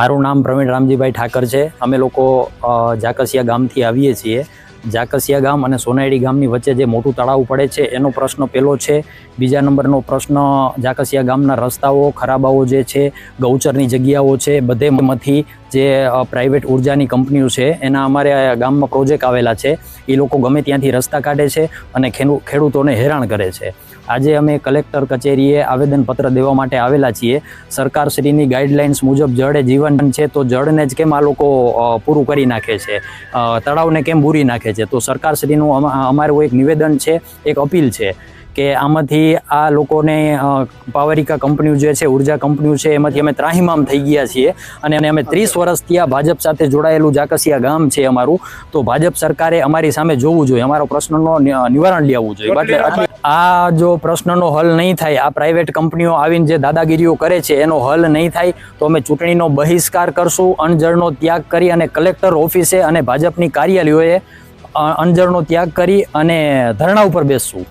મારું નામ પ્રવીણ રામજીભાઈ ઠાકર છે। અમે લોકો જાકસિયા ગામથી આવીએ છીએ। જાકસિયા ગામ અને સોનાયડી ગામની વચ્ચે જે મોટું તળાવ પડે છે એનો પ્રશ્ન પહેલો છે। બીજા નંબરનો પ્રશ્ન જાકસિયા ગામના રસ્તાઓ ખરાબાઓ જે છે, ગૌચરની જગ્યાઓ છે, બધેમાંથી જે પ્રાઇવેટ ઉર્જાની કંપનીઓ છે એના અમારે ગામમાં પ્રોજેક્ટ આવેલા છે। એ લોકો ગમે ત્યાંથી રસ્તા કાઢે છે અને ખેડૂતોને હેરાન કરે છે। આજે અમે કલેક્ટર કચેરીએ આવેદનપત્ર દેવા માટે આવેલા છીએ। સરકારશ્રીની ગાઈડલાઇન્સ મુજબ જળ એ જીવન છે, તો જળને જ કેમ આ લોકો પૂરું કરી નાખે છે, તળાવને કેમ બૂરી નાખે છે? તો સરકારશ્રીનું અમારું એક નિવેદન છે, એક અપીલ છે કે આમાંથી આ લોકોને પાવરિકા કંપનીઓ જે છે, ઉર્જા કંપનીઓ છે, એમાંથી અમે ત્રાહિમામ થઈ ગયા છીએ અને અમે 30 વર્ષથી આ ભાજપ સાથે જોડાયેલું જાકસિયા ગામ છે અમારું। તો ભાજપ સરકારે અમારી સામે જોવું જોઈએ, અમારો પ્રશ્નનો નિવારણ લેવું જોઈએ। આ જો પ્રશ્નનો હલ નહીં થાય, આ પ્રાઇવેટ કંપનીઓ આવીને જે દાદાગીરીઓ કરે છે એનો હલ નહીં થાય તો અમે ચૂંટણીનો બહિષ્કાર કરશું, અણજળનો ત્યાગ કરી અને કલેક્ટર ઓફિસે અને ભાજપની કાર્યાલયોએ અણજળનો ત્યાગ કરી અને ધરણા ઉપર બેસશું।